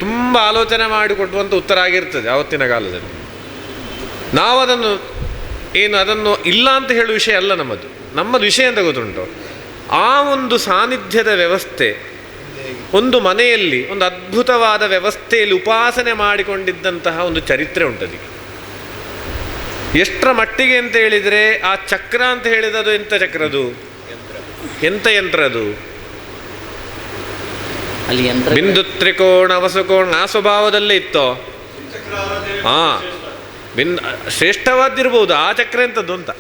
ತುಂಬ ಆಲೋಚನೆ ಮಾಡಿಕೊಡುವಂಥ ಉತ್ತರ ಆಗಿರ್ತದೆ ಆವತ್ತಿನ ಕಾಲದಲ್ಲಿ. ನಾವು ಅದನ್ನು ಇಲ್ಲ ಅಂತ ಹೇಳುವ ವಿಷಯ ಅಲ್ಲ ನಮ್ಮದು ವಿಷಯ ಅಂತ ಗೊತ್ತುಂಟು. ಆ ಒಂದು ಸಾನ್ನಿಧ್ಯದ ವ್ಯವಸ್ಥೆ ಒಂದು ಮನೆಯಲ್ಲಿ ಒಂದು ಅದ್ಭುತವಾದ ವ್ಯವಸ್ಥೆಯಲ್ಲಿ ಉಪಾಸನೆ ಮಾಡಿಕೊಂಡಿದ್ದಂತಹ ಒಂದು ಚರಿತ್ರೆ ಉಂಟದಕ್ಕೆ. ಎಷ್ಟರ ಮಟ್ಟಿಗೆ ಅಂತ ಹೇಳಿದರೆ ಆ ಚಕ್ರ ಅಂತ ಹೇಳಿದದು ಎಂಥ ಚಕ್ರದು, ಎಂಥ ಯಂತ್ರ ಅದು? ಅಲ್ಲಿ ಬಿಂದು ತ್ರಿಕೋಣ ವಸುಕೋಣ ಆ ಸ್ವಭಾವದಲ್ಲೇ ಇತ್ತೋ? ಶ್ರೇಷ್ಠವಾದಿರ್ಬೋದು. ಆ ಚಕ್ರ ಎಂಥದ್ದು ಅಂತ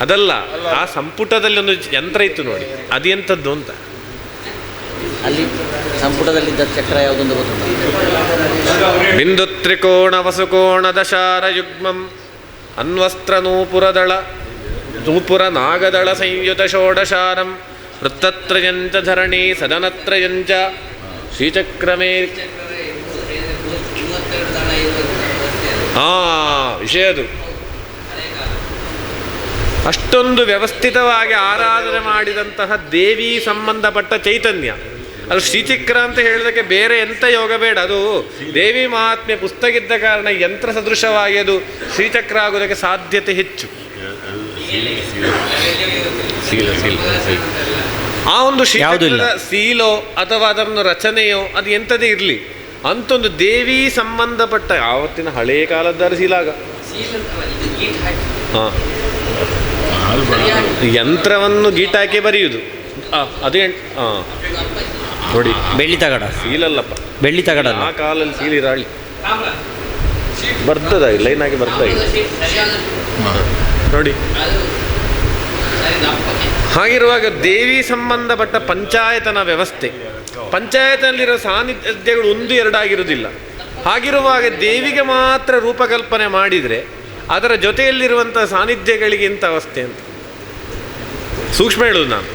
ಅದಲ್ಲ, ಆ ಸಂಪುಟದಲ್ಲಿ ಒಂದು ಯಂತ್ರ ಇತ್ತು ನೋಡಿ, ಅದು ಎಂಥದ್ದು ಅಂತ. ಅಲ್ಲಿ ಸಂಪುಟದಲ್ಲಿದ್ದ ಚಕ್ರ ಯಾವುದೊಂದು ಗೊತ್ತುಂಟು? ಬಿಂದು ತ್ರಿಕೋಣ ವಸುಕೋಣ ದಶಾರ ಯುಗ್ಮಂ ಅನ್ವಸ್ತ್ರ ನೂಪುರ ನಾಗದಳ ಸಂಯುತ ಷೋಡಶಾರಂ ವೃತ್ತತ್ರಯಂಚ ಧರಣಿ ಸದನತ್ರಯಂಚ ಶ್ರೀಚಕ್ರಮೇ. ವಿಷಯ ಅದು. ಅಷ್ಟೊಂದು ವ್ಯವಸ್ಥಿತವಾಗಿ ಆರಾಧನೆ ಮಾಡಿದಂತಹ ದೇವಿ ಸಂಬಂಧಪಟ್ಟ ಚೈತನ್ಯ. ಅದು ಶ್ರೀಚಕ್ರ ಅಂತ ಹೇಳೋದಕ್ಕೆ ಬೇರೆ ಎಂಥ ಯೋಗ ಬೇಡ. ಅದು ದೇವಿ ಮಹಾತ್ಮೆ ಪುಸ್ತಕ ಇದ್ದ ಕಾರಣ ಯಂತ್ರ ಸದೃಶವಾಗಿ ಅದು ಶ್ರೀಚಕ್ರ ಆಗೋದಕ್ಕೆ ಸಾಧ್ಯತೆ ಹೆಚ್ಚು. ಆ ಒಂದು ಶ್ರೀಚಕ್ರದ ಸೀಲೋ ಅಥವಾ ಅದನ್ನು ರಚನೆಯೋ ಅದು ಎಂಥದೇ ಇರಲಿ, ಅಂತೊಂದು ದೇವಿ ಸಂಬಂಧಪಟ್ಟ ಆವತ್ತಿನ ಹಳೆಯ ಕಾಲದ್ದಾರ ಶೀಲಾಗ ಯಂತ್ರವನ್ನು ಗೀಟಾಕಿ ಬರೆಯುವುದು ಅದೇ ನೋಡಿ. ಬೆಳ್ಳಿ ತಗಡ ಸೀಲಲ್ಲಪ್ಪ, ಬೆಳ್ಳಿ ತಗಡ. ಆ ಕಾಲಲ್ಲಿ ಸೀಲಿರಾಳಿ ಬರ್ತದ ಲೈನ್ ಆಗಿ ಬರ್ತಾ ಇದೆ ನೋಡಿ. ಹಾಗಿರುವಾಗ ದೇವಿ ಸಂಬಂಧಪಟ್ಟ ಪಂಚಾಯತನ ವ್ಯವಸ್ಥೆ, ಪಂಚಾಯತನಲ್ಲಿರೋ ಸಾನ್ನಿಧ್ಯಗಳು 1-2 ಆಗಿರುವುದಿಲ್ಲ. ಹಾಗಿರುವಾಗ ದೇವಿಗೆ ಮಾತ್ರ ರೂಪಕಲ್ಪನೆ ಮಾಡಿದರೆ ಅದರ ಜೊತೆಯಲ್ಲಿರುವಂಥ ಸಾನ್ನಿಧ್ಯಗಳಿಗೆ ಎಂಥ ಅವಸ್ಥೆ ಅಂತ ಸೂಕ್ಷ್ಮ ಹೇಳುವುದು ನಾನು.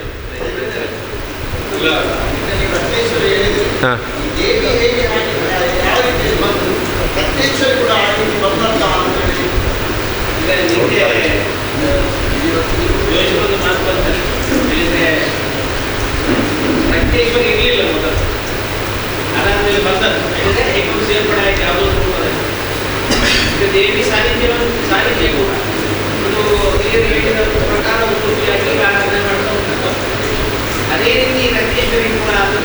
ಹಾಂ, ಇರಲಿಲ್ಲ ಮೊದಲು, ಅದಾದ್ಮೇಲೆ ಬಂದದ್ದು ಸೇರ್ಪಡೆ ಆಗಿ ಯಾವುದೋ ದೇವಿ ಸಾನ್ನಿಧ್ಯ ಕೂಡ ಇದು ಪ್ರಕಾರ ಆರಾಧನೆ ಮಾಡ್ತಾ ಉಂಟು. ಅದೇ ರೀತಿ ರಕ್ತೇಶ್ವರಿ ಕೂಡ ಅಂತ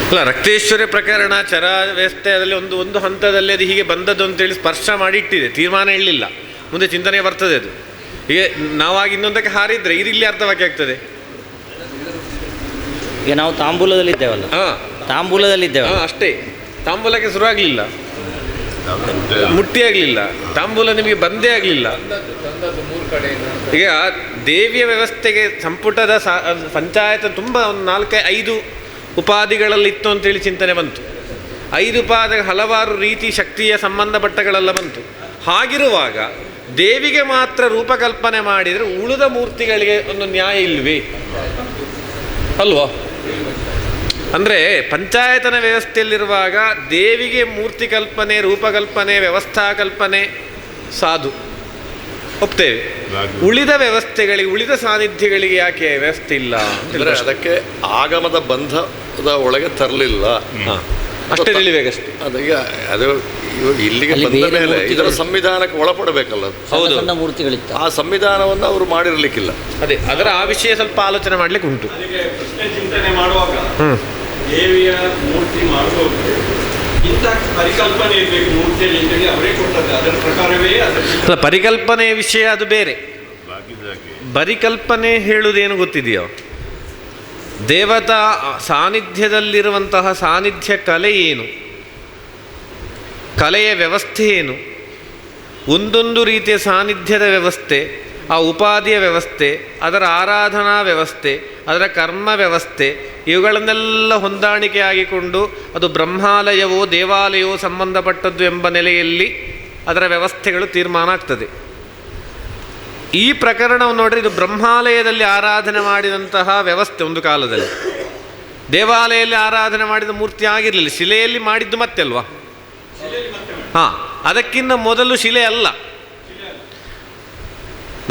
ಅಲ್ಲ, ರಕ್ತೇಶ್ವರಿ ಪ್ರಕರಣ ಚರ ವ್ಯವಸ್ಥೆ ಅದರಲ್ಲಿ ಒಂದು ಹಂತದಲ್ಲಿ ಅದು ಹೀಗೆ ಬಂದದ್ದು ಅಂತೇಳಿ ಸ್ಪರ್ಶ ಮಾಡಿ ಇಟ್ಟಿದೆ, ತೀರ್ಮಾನ ಹೇಳಲಿಲ್ಲ. ಮುಂದೆ ಚಿಂತನೆ ಬರ್ತದೆ ಅದು. ಹೀಗೆ ನಾವಾಗಿ ಇನ್ನೊಂದಕ್ಕೆ ಹಾರಿದ್ರೆ ಇಲ್ಲಿ ಅರ್ಥವಾಕ್ಯ ಆಗ್ತದೆ. ಈಗ ನಾವು ತಾಂಬೂಲದಲ್ಲಿದ್ದೇವಲ್ಲ, ತಾಂಬೂಲದಲ್ಲಿದ್ದೇವೆ ಅಷ್ಟೇ. ತಾಂಬೂಲಕ್ಕೆ ಶುರುವಾಗಲಿಲ್ಲ, ಮುಟ್ಟಿ ಆಗಲಿಲ್ಲ, ತಾಂಬೂಲ ನಿಮಗೆ ಬಂದೇ ಆಗಲಿಲ್ಲ. ಈಗ ದೇವಿಯ ವ್ಯವಸ್ಥೆಗೆ ಸಂಪುಟದ ಪಂಚಾಯತ ತುಂಬ ಒಂದು 4-5 ಉಪಾಧಿಗಳಲ್ಲಿ ಇತ್ತು ಅಂತೇಳಿ ಚಿಂತನೆ ಬಂತು. 5 ಉಪಾಧಿ ಹಲವಾರು ರೀತಿ ಶಕ್ತಿಯ ಸಂಬಂಧಪಟ್ಟಗಳೆಲ್ಲ ಬಂತು. ಹಾಗಿರುವಾಗ ದೇವಿಗೆ ಮಾತ್ರ ರೂಪಕಲ್ಪನೆ ಮಾಡಿದರೆ ಉಳಿದ ಮೂರ್ತಿಗಳಿಗೆ ಒಂದು ನ್ಯಾಯ ಇಲ್ವೇ ಅಲ್ವಾ? ಅಂದರೆ ಪಂಚಾಯತನ ವ್ಯವಸ್ಥೆಯಲ್ಲಿರುವಾಗ ದೇವಿಗೆ ಮೂರ್ತಿ ಕಲ್ಪನೆ, ರೂಪಕಲ್ಪನೆ, ವ್ಯವಸ್ಥಾ ಕಲ್ಪನೆ ಸಾಧು ಒಪ್ತೇವೆ. ಉಳಿದ ವ್ಯವಸ್ಥೆಗಳಿಗೆ, ಉಳಿದ ಸಾನ್ನಿಧ್ಯಗಳಿಗೆ ಯಾಕೆ ವ್ಯವಸ್ಥೆ ಇಲ್ಲ ಅಂದರೆ ಅದಕ್ಕೆ ಆಗಮದ ಬಂಧದ ಒಳಗೆ ತರಲಿಲ್ಲ, ಅಷ್ಟೇ ತಿಳಿಬೇಕಷ್ಟೇ. ಅದೀಗ ಅದು ಇಲ್ಲಿಗೆ ಬಂದ ಮೇಲೆ ಇದರ ಸಂವಿಧಾನಕ್ಕೆ ಒಳಪಡಬೇಕಲ್ಲ. ಹೌದು, ಮೂರ್ತಿಗಳಿತ್ತು. ಆ ಸಂವಿಧಾನವನ್ನು ಅವರು ಮಾಡಿರಲಿಕ್ಕಿಲ್ಲ. ಅದೇ ಅದರ ಆ ವಿಷಯ ಸ್ವಲ್ಪ ಆಲೋಚನೆ ಮಾಡ್ಲಿಕ್ಕೆ ಉಂಟು. ಪ್ರಶ್ನೆ ಚಿಂತನೆ ಮಾಡುವಾಗ ದೇವಿಯ ಮೂರ್ತಿ ಮಾಡುವಾಗ ಇಂಥ ಪರಿಕಲ್ಪನೆ ಇರಬೇಕು ಮೂರ್ತಿಯಲ್ಲಿ ಅಂತೇಳಿ ಅವರೇ ಕೊಟ್ಟದ್ದು. ಅದರ ಪ್ರಕಾರವೇ ಅಲ್ಲ, ಪರಿಕಲ್ಪನೆಯ ವಿಷಯ ಅದು ಬೇರೆ. ಪರಿಕಲ್ಪನೆ ಹೇಳುವುದೇನು ಗೊತ್ತಿದೆಯೋ, ದೇವತಾ ಸಾನ್ನಿಧ್ಯದಲ್ಲಿರುವಂತಹ ಸಾನ್ನಿಧ್ಯ ಕಲೆ ಏನು, ಕಲೆಯ ವ್ಯವಸ್ಥೆ ಏನು, ಒಂದೊಂದು ರೀತಿಯ ಸಾನ್ನಿಧ್ಯದ ವ್ಯವಸ್ಥೆ, ಆ ಉಪಾಧಿಯ ವ್ಯವಸ್ಥೆ, ಅದರ ಆರಾಧನಾ ವ್ಯವಸ್ಥೆ, ಅದರ ಕರ್ಮ ವ್ಯವಸ್ಥೆ, ಇವುಗಳನ್ನೆಲ್ಲ ಹೊಂದಾಣಿಕೆ ಆಗಿಕೊಂಡು ಅದು ಬ್ರಹ್ಮಾಲಯವೋ ದೇವಾಲಯವೋ ಸಂಬಂಧಪಟ್ಟದ್ದು ಎಂಬ ನೆಲೆಯಲ್ಲಿ ಅದರ ವ್ಯವಸ್ಥೆಗಳು ತೀರ್ಮಾನ ಆಗ್ತದೆ. ಈ ಪ್ರಕರಣವನ್ನು ನೋಡ್ರಿ, ಇದು ಬ್ರಹ್ಮಾಲಯದಲ್ಲಿ ಆರಾಧನೆ ಮಾಡಿದಂತಹ ವ್ಯವಸ್ಥೆ ಒಂದು ಕಾಲದಲ್ಲಿ. ದೇವಾಲಯದಲ್ಲಿ ಆರಾಧನೆ ಮಾಡಿದ ಮೂರ್ತಿ ಆಗಿರಲಿಲ್ಲ, ಶಿಲೆಯಲ್ಲಿ ಮಾಡಿದ್ದು ಮತ್ತೆ ಅಲ್ವಾ? ಅದಕ್ಕಿಂತ ಮೊದಲು ಶಿಲೆ ಅಲ್ಲ.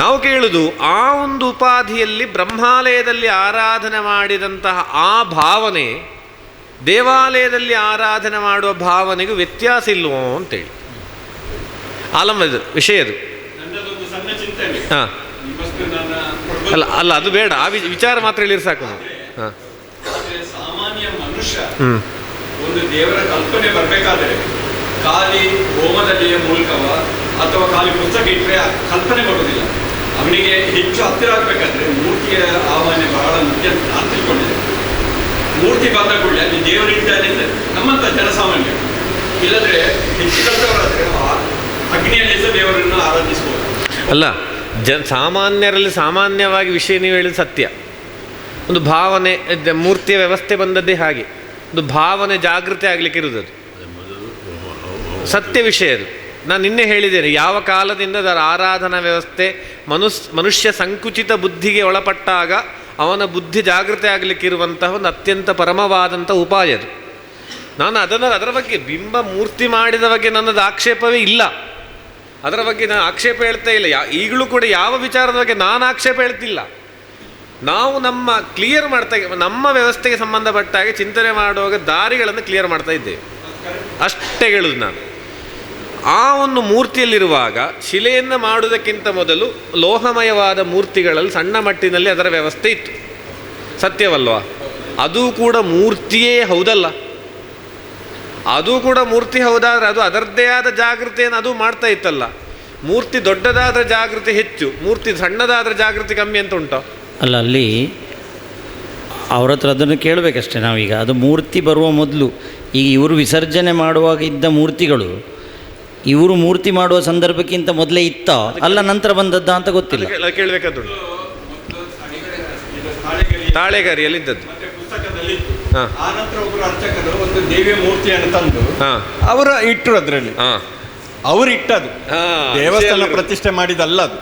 ನಾವು ಕೇಳುವುದು ಆ ಒಂದು ಉಪಾಧಿಯಲ್ಲಿ ಬ್ರಹ್ಮಾಲಯದಲ್ಲಿ ಆರಾಧನೆ ಮಾಡಿದಂತಹ ಆ ಭಾವನೆ ದೇವಾಲಯದಲ್ಲಿ ಆರಾಧನೆ ಮಾಡುವ ಭಾವನೆಗೂ ವ್ಯತ್ಯಾಸ ಇಲ್ವೋ ಅಂತೇಳಿ ಆಲಂಬ ವಿಷಯ ಅದು. ನನ್ನದೊಂದು ಸಣ್ಣ ಚಿಂತನೆ. ಹಾಂ ನಿಮ್ಮಷ್ಟು ನನ್ನ ಅಲ್ಲ ಅಲ್ಲ ಅದು ಬೇಡ, ಆ ವಿಚಾರ ಮಾತ್ರ ಹೇಳಿದ್ರೆ ಸಾಕು. ಹಾಂ ಸಾಮಾನ್ಯ ಮನುಷ್ಯ ಒಂದು ದೇವರ ಕಲ್ಪನೆ ಬರಬೇಕಾದರೆ ಖಾಲಿ ಹೋಮದಲ್ಲಿಯ ಮೂಲಕವ ಅಥವಾ ಖಾಲಿ ಪುಸ್ತಕ ಇಟ್ಟರೆ ಕಲ್ಪನೆ ಬರುವುದಿಲ್ಲ. ಅವನಿಗೆ ಹೆಚ್ಚು ಹತ್ತಿರ ಆಗಬೇಕಾದ್ರೆ ಮೂರ್ತಿಯ ಆಹ್ವಾನ ಬಹಳ ಮುಖ್ಯ ಅಂತ ನಾನು ತಿಳ್ಕೊಂಡಿದ್ದೆ. ಮೂರ್ತಿ ಬಂದ ಕೂಡಲೇ ಅಲ್ಲಿ ದೇವರಿದ್ದಾನೆ ಅಂತ ನಮ್ಮಂಥ ಜನಸಾಮಾನ್ಯ, ಇಲ್ಲದ್ರೆ ಹೆಚ್ಚು ಕಲ್ತವರಾದರೆ ಅಗ್ನಿಯಲ್ಲಿ ಸಹ ದೇವರನ್ನು ಆರಾಧಿಸಬಹುದು. ಅಲ್ಲ, ಸಾಮಾನ್ಯರಲ್ಲಿ ಸಾಮಾನ್ಯವಾಗಿ ವಿಷಯ ನೀವು ಹೇಳಿದ ಸತ್ಯ. ಒಂದು ಭಾವನೆ, ಮೂರ್ತಿಯ ವ್ಯವಸ್ಥೆ ಬಂದದ್ದೇ ಹಾಗೆ, ಒಂದು ಭಾವನೆ ಜಾಗೃತಿ ಆಗಲಿಕ್ಕೆ ಇರುವುದು ಸತ್ಯ ವಿಷಯ ಅದು. ನಾನು ನಿನ್ನೆ ಹೇಳಿದ್ದೇನೆ, ಯಾವ ಕಾಲದಿಂದ ಅದರ ಆರಾಧನಾ ವ್ಯವಸ್ಥೆ ಮನುಷ್ಯ ಸಂಕುಚಿತ ಬುದ್ಧಿಗೆ ಒಳಪಟ್ಟಾಗ ಅವನ ಬುದ್ಧಿ ಜಾಗೃತಿ ಆಗಲಿಕ್ಕೆ ಇರುವಂತಹ ಒಂದು ಅತ್ಯಂತ ಪರಮವಾದಂಥ ಉಪಾಯ ಅದು. ನಾನು ಅದರ ಬಗ್ಗೆ ಬಿಂಬ ಮೂರ್ತಿ ಮಾಡಿದ ಬಗ್ಗೆ ನನ್ನದು ಆಕ್ಷೇಪವೇ ಇಲ್ಲ, ಅದರ ಬಗ್ಗೆ ನಾನು ಆಕ್ಷೇಪ ಹೇಳ್ತಾ ಇಲ್ಲ. ಈಗಲೂ ಕೂಡ ಯಾವ ವಿಚಾರದ ಬಗ್ಗೆ ನಾನು ಆಕ್ಷೇಪ ಹೇಳ್ತಿಲ್ಲ. ನಾವು ನಮ್ಮ ಕ್ಲಿಯರ್ ಮಾಡ್ತಾ, ನಮ್ಮ ವ್ಯವಸ್ಥೆಗೆ ಸಂಬಂಧಪಟ್ಟ ಹಾಗೆ ಚಿಂತನೆ ಮಾಡುವಾಗ ದಾರಿಗಳನ್ನು ಕ್ಲಿಯರ್ ಮಾಡ್ತಾ ಇದ್ದೇವೆ, ಅಷ್ಟೇ ಹೇಳುದು ನಾನು. ಆ ಒಂದು ಮೂರ್ತಿಯಲ್ಲಿರುವಾಗ ಶಿಲೆಯನ್ನು ಮಾಡುವುದಕ್ಕಿಂತ ಮೊದಲು ಲೋಹಮಯವಾದ ಮೂರ್ತಿಗಳಲ್ಲಿ ಸಣ್ಣ ಮಟ್ಟಿನಲ್ಲಿ ಅದರ ವ್ಯವಸ್ಥೆ ಇತ್ತು, ಸತ್ಯವಲ್ವಾ? ಅದು ಕೂಡ ಮೂರ್ತಿಯೇ ಹೌದಲ್ಲ, ಅದು ಕೂಡ ಮೂರ್ತಿ ಹೌದಾದ್ರೆ ಅದು ಅದರದ್ದೇ ಆದ ಜಾಗೃತಿಯನ್ನು ಅದು ಮಾಡ್ತಾ ಇತ್ತಲ್ಲ. ಮೂರ್ತಿ ದೊಡ್ಡದಾದ ಜಾಗೃತಿ ಹೆಚ್ಚು, ಮೂರ್ತಿ ಸಣ್ಣದಾದ ಜಾಗೃತಿ ಕಮ್ಮಿ ಅಂತ ಉಂಟು? ಅಲ್ಲ, ಅಲ್ಲಿ ಅವ್ರ ಹತ್ರ ಅದನ್ನು ಕೇಳಬೇಕಷ್ಟೆ ನಾವೀಗ. ಅದು ಮೂರ್ತಿ ಬರುವ ಮೊದಲು ಈಗ ಇವರು ವಿಸರ್ಜನೆ ಮಾಡುವಾಗ ಇದ್ದ ಮೂರ್ತಿಗಳು ಇವರು ಮೂರ್ತಿ ಮಾಡುವ ಸಂದರ್ಭಕ್ಕಿಂತ ಮೊದಲೇ ಇತ್ತ ಅಲ್ಲ ನಂತರ ಬಂದದ್ದ ಅಂತ ಗೊತ್ತಿಲ್ಲ. ಕೇಳಬೇಕಾದುಂಟು. ತಾಳೆಗರಿಯಲ್ಲಿ ಇದ್ದದ್ದು ಮತ್ತೆ ಪುಸ್ತಕದಲ್ಲಿ ಆ ನಂತರ ಒಬ್ಬರು ಅರ್ಚಕರು ಒಂದು ದೇವಿಯ ಮೂರ್ತಿಯನ್ನು ತಂದು ಅವರ ಇಟ್ಟರು, ಅದರಲ್ಲಿ ಅವರು ಇಟ್ಟದು ದೇವಸ್ಥಾನ ಪ್ರತಿಷ್ಠೆ ಮಾಡಿದಲ್ಲ ಅದು.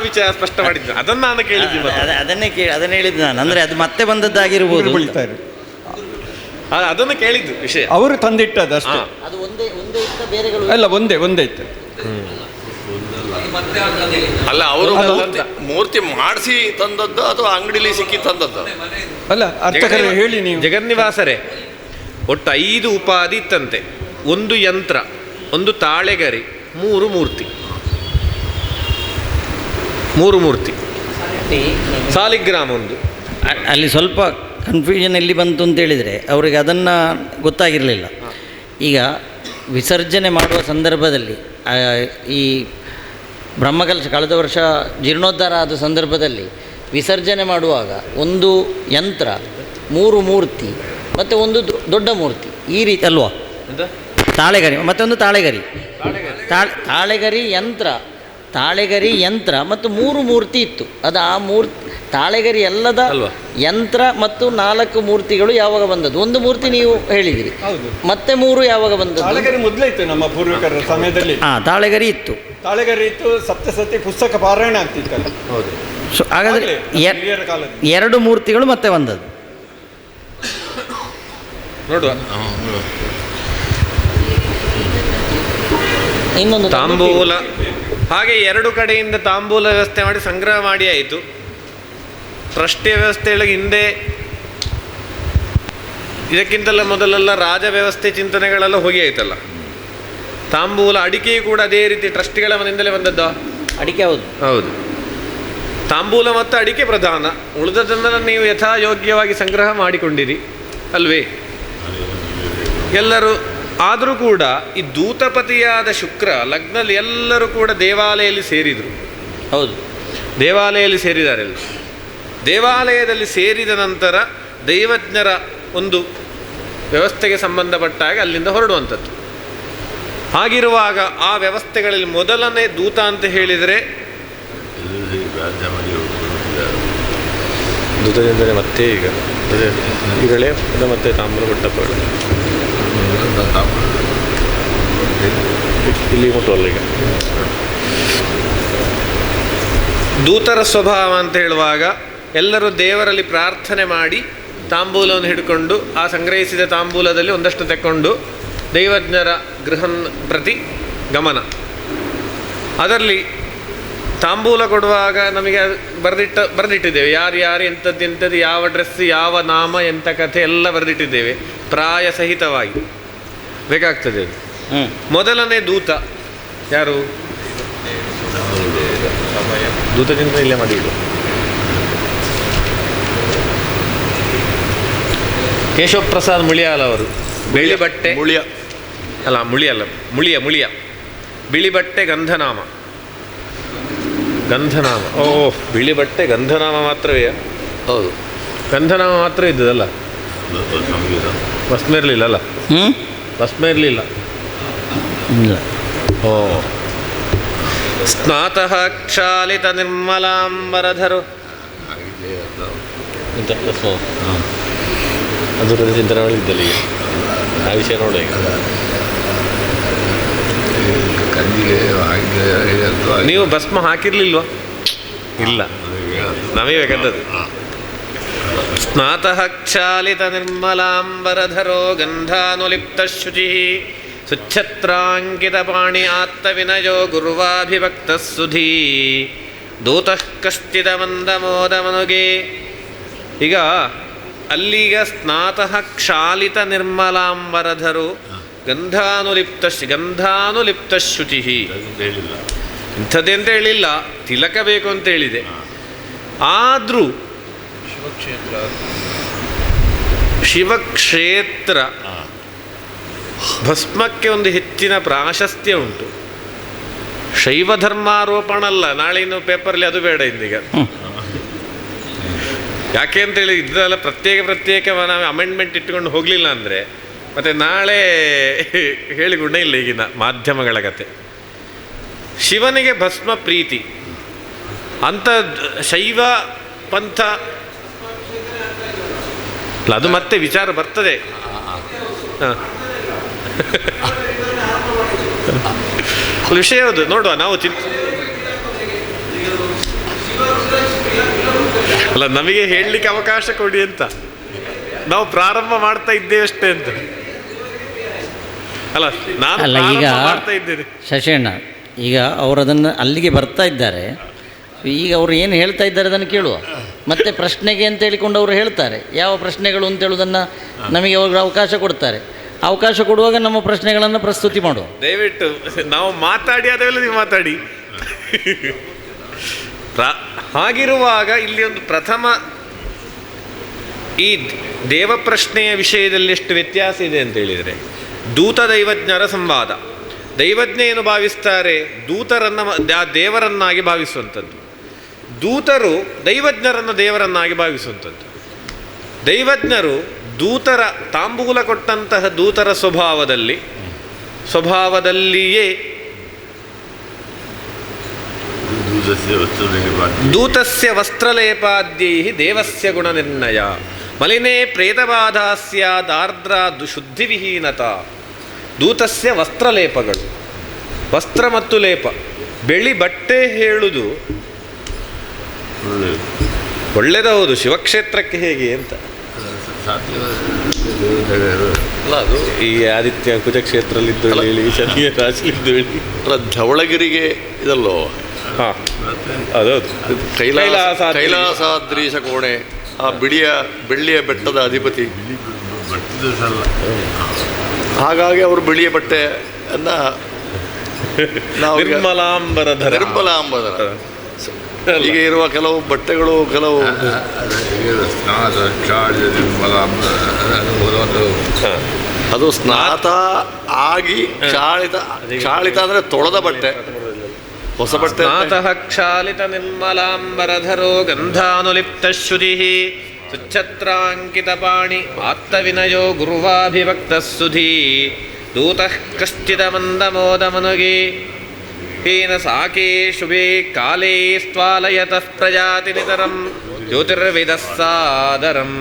ವಿಚಾರ ಸ್ಪಷ್ಟ ಮಾಡಿದ್ದು, ಅದನ್ನು ನಾನು ಕೇಳಿದ್ದೀನಿ. ಅದನ್ನೇ ಹೇಳಿದ್ದು ನಾನು. ಅಂದರೆ ಅದು ಮತ್ತೆ ಬಂದದ್ದಾಗಿರ್ಬೋದು, ಅದನ್ನು ಕೇಳಿದ್ದು ವಿಷಯ. ಅವರು ತಂದಿಟ್ಟದ್ದು ಅಷ್ಟೇ, ಅದು ಒಂದೇ ಇತ್ತ, ಬೇರೆಗಳು ಅಲ್ಲ ಒಂದೇ ಇತ್ತು. ಅಲ್ಲ, ಅವರು ಮೂರ್ತಿ ಮಾಡಿಸಿ ತಂದದ್ದು ಅಥವಾ ಅಂಗಡಿಲಿ ಸಿಕ್ಕಿ ತಂದದ್ದು? ಅಲ್ಲ, ಅರ್ಚಕರೇ ಹೇಳಿ ನೀವು. ಜಗನ್ನಿವಾಸರೇ ಒಟ್ಟು 5 ಉಪಾಧಿ ಇತ್ತಂತೆ. 1 ಯಂತ್ರ, 1 ತಾಳೆಗರಿ, 3 ಮೂರ್ತಿ. 3 ಮೂರ್ತಿ, ಸಾಲಿಗ್ರಾಮ ಒಂದು. ಅಲ್ಲಿ ಸ್ವಲ್ಪ ಕನ್ಫ್ಯೂಷನ್ ಎಲ್ಲಿ ಬಂತು ಅಂತೇಳಿದರೆ ಅವರಿಗೆ ಅದನ್ನು ಗೊತ್ತಾಗಿರಲಿಲ್ಲ. ಈಗ ವಿಸರ್ಜನೆ ಮಾಡುವ ಸಂದರ್ಭದಲ್ಲಿ ಈ ಬ್ರಹ್ಮಕಲಶ ಕಳೆದ ವರ್ಷ ಜೀರ್ಣೋದ್ಧಾರ ಆದ ಸಂದರ್ಭದಲ್ಲಿ ವಿಸರ್ಜನೆ ಮಾಡುವಾಗ 1 ಯಂತ್ರ, 3 ಮೂರ್ತಿ ಮತ್ತು 1 ದೊಡ್ಡ ಮೂರ್ತಿ, ಈ ರೀತಿ ಅಲ್ವಾ? ತಾಳೆಗರಿ ಮತ್ತೊಂದು ತಾಳೆಗರಿ ಯಂತ್ರ ಮತ್ತು 3 ಮೂರ್ತಿ ಇತ್ತು. ಅದು ಆ ತಾಳೆಗರಿ ಎಲ್ಲದ ಯಂತ್ರ ಮತ್ತು 4 ಮೂರ್ತಿಗಳು ಯಾವಾಗ ಬಂದದ್ದು? 1 ಮೂರ್ತಿ ನೀವು ಹೇಳಿದಿರಿ, ಮತ್ತೆ 3 ಯಾವಾಗ ಬಂದದ್ದು? ತಾಳೆಗರಿ ಮೊದಲೇ ಇತ್ತು ನಮ್ಮ ಪೂರ್ವಿಕರ ಸಮಯದಲ್ಲಿ. ತಾಳೆಗರಿ ಇತ್ತು, ಸಪ್ತಸತಿ ಪುಸ್ತಕ ಪಾರಾಯಣ ಆಗ್ತಿತ್ತಲ್ಲ. ಹೌದು. ಸೊ ಹಾಗಾದರೆ 2 ಮೂರ್ತಿಗಳು ಮತ್ತೆ ಬಂದದ್ದು ನೋಡುವ. ಇನ್ನೊಂದು ತಾಂಬೂಲ, ಹಾಗೆ 2 ಕಡೆಯಿಂದ ತಾಂಬೂಲ ವ್ಯವಸ್ಥೆ ಮಾಡಿ ಸಂಗ್ರಹ ಮಾಡಿ ಆಯಿತು. ಟ್ರಸ್ಟಿಯ ವ್ಯವಸ್ಥೆಯೊಳಗೆ ಹಿಂದೆ ಇದಕ್ಕಿಂತಲ್ಲ ಮೊದಲೆಲ್ಲ ರಾಜ ವ್ಯವಸ್ಥೆ ಚಿಂತನೆಗಳೆಲ್ಲ ಹೋಗಿ ಆಯ್ತಲ್ಲ. ತಾಂಬೂಲ, ಅಡಿಕೆಯು ಕೂಡ ಅದೇ ರೀತಿ ಟ್ರಸ್ಟಿಗಳ ಮನೆಯಿಂದಲೇ ಬಂದದ್ದು. ಅಡಿಕೆ ಹೌದು. ತಾಂಬೂಲ ಮತ್ತು ಅಡಿಕೆ ಪ್ರಧಾನ, ಉಳಿದದನ್ನು ನೀವು ಯಥಾಯೋಗ್ಯವಾಗಿ ಸಂಗ್ರಹ ಮಾಡಿಕೊಂಡಿರಿ ಅಲ್ವೇ ಎಲ್ಲರೂ. ಆದರೂ ಕೂಡ ಈ ದೂತಪತಿಯಾದ ಶುಕ್ರ ಲಗ್ನಲ್ಲಿ ಎಲ್ಲರೂ ಕೂಡ ದೇವಾಲಯದಲ್ಲಿ ಸೇರಿದರು. ಹೌದು, ದೇವಾಲಯದಲ್ಲಿ ಸೇರಿದ್ದಾರೆ. ದೇವಾಲಯದಲ್ಲಿ ಸೇರಿದ ನಂತರ ದೈವಜ್ಞರ ಒಂದು ವ್ಯವಸ್ಥೆಗೆ ಸಂಬಂಧಪಟ್ಟಾಗ ಅಲ್ಲಿಂದ ಹೊರಡುವಂಥದ್ದು. ಹಾಗಿರುವಾಗ ಆ ವ್ಯವಸ್ಥೆಗಳಲ್ಲಿ ಮೊದಲನೇ ದೂತ ಅಂತ ಹೇಳಿದರೆ ದೂತದಿಂದಲೇ ಮತ್ತೆ ಈಗಲೇ ಮತ್ತೆ ತಾಮ್ರ ಕೊಟ್ಟಪ್ಪಗಳು ಇಲ್ಲಿ ಮುಟ್ಟುವಲ್ಲ. ಈಗ ದೂತರ ಸ್ವಭಾವ ಅಂತ ಹೇಳುವಾಗ ಎಲ್ಲರೂ ದೇವರಲ್ಲಿ ಪ್ರಾರ್ಥನೆ ಮಾಡಿ ತಾಂಬೂಲವನ್ನು ಹಿಡ್ಕೊಂಡು ಆ ಸಂಗ್ರಹಿಸಿದ ತಾಂಬೂಲದಲ್ಲಿ ಒಂದಷ್ಟು ತೆಕ್ಕೊಂಡು ದೈವಜ್ಞರ ಗೃಹ ಪ್ರತಿ ಗಮನ. ಅದರಲ್ಲಿ ತಾಂಬೂಲ ಕೊಡುವಾಗ ನಮಗೆ ಬರೆದಿಟ್ಟಿದ್ದೇವೆ, ಯಾರು ಎಂಥದ್ದು ಯಾವ ಡ್ರೆಸ್, ಯಾವ ನಾಮ, ಎಂಥ ಕಥೆ ಎಲ್ಲ ಬರೆದಿಟ್ಟಿದ್ದೇವೆ, ಪ್ರಾಯ ಸಹಿತವಾಗಿ ಬೇಕಾಗ್ತದೆ ಅದು. ಮೊದಲನೇ ದೂತ ಯಾರು? ದೂತದಿಂದ ಇಲ್ಲೇ ಮಾಡಿದ್ದು ಕೇಶವ ಪ್ರಸಾದ್ ಮುಳಿಯಾಲ್ ಅವರು. ಬಿಳಿ ಬಟ್ಟೆ ಮುಳಿಯ ಅಲ್ಲ, ಮುಳಿಯ ಬಿಳಿ ಬಟ್ಟೆ ಗಂಧನಾಮ. ಓ, ಬಿಳಿ ಬಟ್ಟೆ ಗಂಧನಾಮ ಮಾತ್ರವೇ? ಹೌದು, ಗಂಧನಾಮ ಮಾತ್ರ ಇದ್ದದಲ್ಲ, ಭಸ್ಮ ಇರಲಿಲ್ಲ ಅಲ್ಲ? ಭಸ್ಮ ಇರಲಿಲ್ಲ. ಓ, ಸ್ನಾತಃ ಕ್ಷಾಲಿತ ನಿರ್ಮಲಾಂಬರಧರು ಅದರ ಚಿಂತನೆ ಮಾಡಿದ್ದಲ್ಲ ಈಗ ಆ ವಿಷಯ ನೋಡಿ. ನೀವು ಭಸ್ಮ ಹಾಕಿರ್ಲಿಲ್ವಾ? ಇಲ್ಲ, ನಮಗೆ ಬೇಕಂದದ್ದು. ಸ್ನಾತಃ ಕ್ಷಾಲಿತ ನಿರ್ಮಲಾಂಬರಧರೋ ಗಂಧಾನುಲಿಪ್ತ ಶುಚಿ ಸುಚ್ಛತ್ರಾಂಕಿತ ಪಾಣಿ ಆತ್ತವಿನಯೋ ಗುರುವಾಭಿಭಕ್ತ ಸುಧೀ ದೂತಃ ಕಶ್ಚಿದ ಮಂದಮೋದಮನುಗೆ. ಈಗ ಅಲ್ಲಿಗ ಸ್ನಾತಃ ಕ್ಷಾಲಿತ ನಿರ್ಮಲಾಂಬರಧರು ಗಂಧಾನುಲಿಪ್ತ ಶುಚಿ. ಇಂಥದ್ದೆಂತ ಹೇಳಿಲ್ಲ, ತಿಲಕ ಬೇಕು ಅಂತ ಹೇಳಿದೆ. ಆದರೂ ಶಿವಕ್ಷೇತ್ರ ಭಸ್ಮಕ್ಕೆ ಒಂದು ಹೆಚ್ಚಿನ ಪ್ರಾಶಸ್ತ್ಯ ಉಂಟು. ಶೈವ ಧರ್ಮಾರೋಪಣ ಅಲ್ಲ, ನಾಳೆ ಇನ್ನು ಪೇಪರ್ಲಿ ಅದು ಬೇಡ ಇಂದೀಗ. ಯಾಕೆ ಅಂತೇಳಿ ಇದೆಲ್ಲ ಪ್ರತ್ಯೇಕ ನಾವು ಅಮೆಂಡ್ಮೆಂಟ್ ಇಟ್ಟುಕೊಂಡು ಹೋಗಲಿಲ್ಲ ಅಂದರೆ ಮತ್ತು ನಾಳೆ ಹೇಳಿಗುಣ ಇಲ್ಲ ಈಗಿನ ಮಾಧ್ಯಮಗಳ ಕತೆ. ಶಿವನಿಗೆ ಭಸ್ಮ ಪ್ರೀತಿ ಅಂತ ಶೈವ ಪಂಥ ಅಲ್ಲ, ಅದು ಮತ್ತೆ ವಿಚಾರ ಬರ್ತದೆ. ವಿಷಯ ಹೌದು, ನೋಡುವ ನಾವು ಅಲ್ಲ, ನಮಗೆ ಹೇಳಲಿಕ್ಕೆ ಅವಕಾಶ ಕೊಡಿ ಅಂತ ನಾವು ಪ್ರಾರಂಭ ಮಾಡ್ತಾ ಇದ್ದೇವೆ ಅಷ್ಟೇ ಅಂತ. ಅಲ್ಲ, ನಾನು ಈಗ ಮಾಡ್ತಾ ಇದ್ದೇನೆ. ಶಶಿಯಣ್ಣ, ಈಗ ಅವರು ಅದನ್ನು ಅಲ್ಲಿಗೆ ಬರ್ತಾ ಇದ್ದಾರೆ. ಈಗ ಅವರು ಏನು ಹೇಳ್ತಾ ಇದ್ದಾರೆ ಅದನ್ನು ಕೇಳುವ. ಮತ್ತೆ ಪ್ರಶ್ನೆಗೆ ಅಂತ ಹೇಳಿಕೊಂಡು ಅವರು ಹೇಳ್ತಾರೆ, ಯಾವ ಪ್ರಶ್ನೆಗಳು ಅಂತ ಹೇಳುವುದನ್ನು ನಮಗೆ ಅವರು ಅವಕಾಶ ಕೊಡ್ತಾರೆ. ಅವಕಾಶ ಕೊಡುವಾಗ ನಮ್ಮ ಪ್ರಶ್ನೆಗಳನ್ನು ಪ್ರಸ್ತುತಿ ಮಾಡುವ. ದಯವಿಟ್ಟು ನಾವು ಮಾತಾಡಿ ಅದೆಲ್ಲ ನೀವು ಮಾತಾಡಿ. ಹಾಗಿರುವಾಗ ಇಲ್ಲಿ ಒಂದು ಪ್ರಥಮ ಈ ದೇವ ಪ್ರಶ್ನೆಯ ವಿಷಯದಲ್ಲಿ ಎಷ್ಟು ವ್ಯತ್ಯಾಸ ಇದೆ ಅಂತ ಹೇಳಿದರೆ, ದೂತ ದೈವಜ್ಞರ ಸಂವಾದ. ದೈವಜ್ಞ ಏನು ಭಾವಿಸ್ತಾರೆ? ದೂತರನ್ನು ದೇವರನ್ನಾಗಿ ಭಾವಿಸುವಂಥದ್ದು. ದೂತರು ದೈವಜ್ಞರನ್ನು ದೇವರನ್ನಾಗಿ ಭಾವಿಸುವಂಥದ್ದು. ದೈವಜ್ಞರು ದೂತರ ತಾಂಬೂಲ ಕೊಟ್ಟಂತಹ ದೂತರ ಸ್ವಭಾವದಲ್ಲಿಯೇ ದೂತಸ್ಯ ವಸ್ತ್ರಲೇಪಾದ್ಯೈ ದೇವಸ್ಯ ಗುಣನಿರ್ಣಯ ಮಲಿನೇ ಪ್ರೇತಬಾಧಾ ಸ್ಯಾದಾರ್ದ್ರ ಶುದ್ಧಿವಿಹೀನತಾ. ದೂತಸ್ಯ ವಸ್ತ್ರಲೇಪಗಳು, ವಸ್ತ್ರ ಮತ್ತು ಲೇಪ. ಬೆಳಿ ಬಟ್ಟೆ ಹೇಳುವುದು ಒಳ್ಳೆಯದೌದು, ಶಿವಕ್ಷೇತ್ರಕ್ಕೆ ಹೇಗೆ ಅಂತ. ಅಲ್ಲ, ಅದು ಈ ಆದಿತ್ಯ ಕುಜಕ್ಷೇತ್ರಲ್ಲಿದ್ದು ಹೇಳಿ, ಶನಿ ರಾಶಿಲಿದ್ದು ಹೇಳಿ, ಧವಳಗಿರಿಗೆ ಇದಲ್ಲೋ. ಹಾಂ, ಅದೌದು. ಕೈಲಾಸಾದ್ರೀಶ ಕೋಣೆ, ಆ ಬೆಳ್ಳಿಯ ಬೆಟ್ಟದ ಅಧಿಪತಿ. ಹಾಗಾಗಿ ಅವರು ಬಿಳಿಯ ಬಟ್ಟೆಯನ್ನ ನಿರ್ಮಲಾಂಬರಧರ. ಈಗ ಇರುವ ಕೆಲವು ಬಟ್ಟೆಗಳು ಕೆಲವು ಅದು ಸ್ನಾತ ಆಗಿ ಕ್ಷಾಳಿತ ಅಂದರೆ ತೊಳೆದ ಬಟ್ಟೆ, ಹೊಸ ಬಟ್ಟೆ. ಸ್ನಾತಃ ಕ್ಷಾಲಿತ ನಿರ್ಮಲಾಂಬರಧರೋ ಗಂಧಾನುಲಿಪ್ತ ಶ್ರುತಿಃ ಸುಚ್ಛತ್ರಾಂಕಿತ ಪಾಣಿ ಆತ್ತವಿನಯೋ ಗುರುವಾಭಿಭಕ್ತ ಸುಧೀ ದೂತಃ ಕಶ್ಚಿದ ಮಂದಮೋದಮನುಗೆ ಹೀನ ಸಾಕೇ ಶುಭೇ ಕಾಲೇ ಸ್ವಾಲಯತಃ ಪ್ರಜಾತಿ ನಿತರಂ ಜ್ಯೋತಿರ್ವಿದಃ ಸಾದರಂ.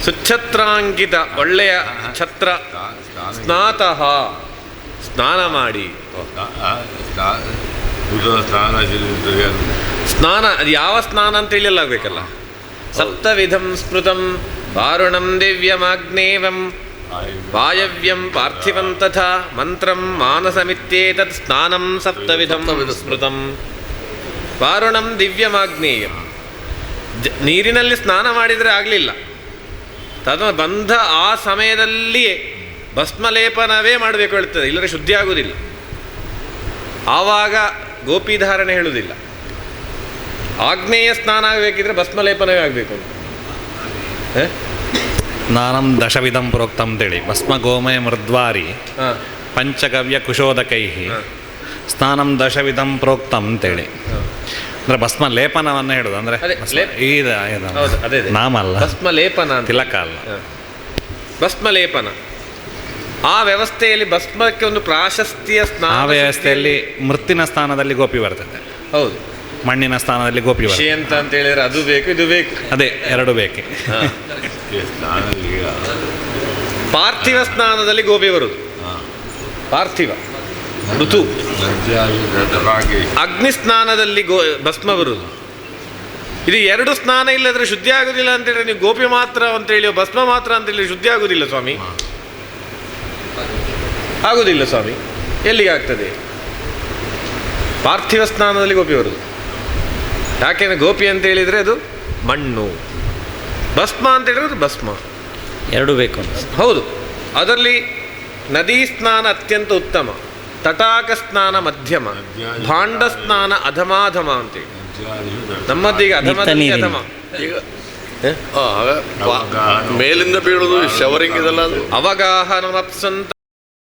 ಸುಚ್ಛತ್ರಾಂಕಿತ, ಒಳ್ಳೆಯ ಛತ್ರ. ಸ್ನಾತಃ, ಸ್ನಾನ ಮಾಡಿ. ಸ್ನಾನ, ಅದು ಯಾವ ಸ್ನಾನ ಅಂತ ಹೇಳಿಲ್ಲಾಗಬೇಕಲ್ಲ. ಸಪ್ತವಿಧಂ ಸ್ಮೃತಂ ವಾರುಣಂ ದಿವ್ಯಮಾಗ್ನೇಯಂ ವಾಯವ್ಯಂ ಪಾರ್ಥಿವಂ ತಥಾ ಮಂತ್ರಂ ಮಾನಸಮಿತ್ಯೇತತ್ ಸ್ನಾನಂ ಸಪ್ತವಿಧಂ ಸ್ಮೃತಂ ವಾರುಣಂ ದಿವ್ಯಮಾಗ್ನೇಯಂ. ನೀರಿನಲ್ಲಿ ಸ್ನಾನ ಮಾಡಿದರೆ ಆಗಲಿಲ್ಲ, ಬಂಧ ಆ ಸಮಯದಲ್ಲಿಯೇ ಭಸ್ಮಲೇಪನವೇ ಮಾಡಬೇಕು ಹೇಳ್ತದೆ, ಇಲ್ಲದ್ರೆ ಶುದ್ಧಿ ಆಗುವುದಿಲ್ಲ. ಆವಾಗ ಗೋಪಿಧಾರಣೆ ಹೇಳುವುದಿಲ್ಲ. ಆಗ್ನೇಯ ಸ್ನಾನ ಆಗಬೇಕಿದ್ರೆ ಭಸ್ಮಲೇಪನವೇ ಆಗಬೇಕು ಅಂತ. ಸ್ನಾನಂ ದಶವಿಧಂ ಪ್ರೋಕ್ತಂ ಅಂತೇಳಿ ಭಸ್ಮ ಗೋಮಯ ಮೃದ್ವಾರಿ ಪಂಚಗವ್ಯ ಕುಶೋದಕೈ ಸ್ನಾನಂ ದಶವಿಧಂ ಪ್ರೋಕ್ತಂ ಅಂತೇಳಿ. ಅಂದರೆ ಭಸ್ಮ ಲೇಪನವನ್ನು ಹೇಳೋದು, ಅಂದರೆ ನಾಮ ಅಲ್ಲ, ಭಸ್ಮಲೇಪನ, ತಿಲಕ ಅಲ್ಲ, ಭಸ್ಮಲೇಪನ. ಆ ವ್ಯವಸ್ಥೆಯಲ್ಲಿ ಭಸ್ಮಕ್ಕೆ ಒಂದು ಪ್ರಾಶಸ್ತ್ಯ ಸ್ನಾನ. ಆ ವ್ಯವಸ್ಥೆಯಲ್ಲಿ ಮೃತ್ತಿನ ಸ್ಥಾನದಲ್ಲಿ ಗೋಪಿ ಬರ್ತದೆ, ಹೌದು, ಮಣ್ಣಿನ ಸ್ಥಾನದಲ್ಲಿ ಗೋಪಿ ಬರ್ತದೆ ಅಂತ ಹೇಳಿದ್ರೆ ಅದು ಬೇಕು ಇದು ಬೇಕು, ಅದೇ ಎರಡು ಬೇಕೆ. ಪಾರ್ಥಿವ ಸ್ನಾನದಲ್ಲಿ ಗೋಪಿ ಬರುದು, ಪಾರ್ಥಿವ ಋತು. ಅಗ್ನಿ ಸ್ನಾನದಲ್ಲಿ ಭಸ್ಮ ಬರುದು. ಇದು ಎರಡು ಸ್ನಾನ ಇಲ್ಲದ್ರೆ ಶುದ್ಧಿ ಆಗುದಿಲ್ಲ ಅಂತೇಳಿ ನೀವು ಗೋಪಿ ಮಾತ್ರ ಅಂತೇಳಿ ಭಸ್ಮ ಮಾತ್ರ ಅಂತೇಳಿ ಶುದ್ಧಿ ಆಗುದಿಲ್ಲ ಸ್ವಾಮಿ, ಆಗುದಿಲ್ಲ ಸ್ವಾಮಿ. ಎಲ್ಲಿಗೆ ಆಗ್ತದೆ? ಪಾರ್ಥಿವ ಸ್ನಾನದಲ್ಲಿ ಗೋಪಿ ಬರುದು. ಯಾಕೆಂದ್ರೆ ಗೋಪಿ ಅಂತ ಹೇಳಿದ್ರೆ ಅದು ಮಣ್ಣು, ಭಸ್ಮ ಅಂತ ಹೇಳಿದ್ರೆ ಅದು ಭಸ್ಮ, ಎರಡು ಬೇಕು ಅಂತ. ಹೌದು. ಅದರಲ್ಲಿ ನದಿ ಸ್ನಾನ ಅತ್ಯಂತ ಉತ್ತಮ, ತಟಾಕ ಸ್ನಾನ ಮಧ್ಯಮ, ಭಾಂಡ ಸ್ನಾನ ಅಧಮಾಧಮ ಅಂತೇಳಿ. ನಮ್ಮದೀಗ ಅಧಮದಲ್ಲಿ ಅಧಮ. ಈಗ ಮೇಲಿಂದ ಬೀಳುವುದು ಶವರಿಂಗ್ ಇದೆಲ್ಲ ಅವಗಾಹನಮಪ್ಸಂತ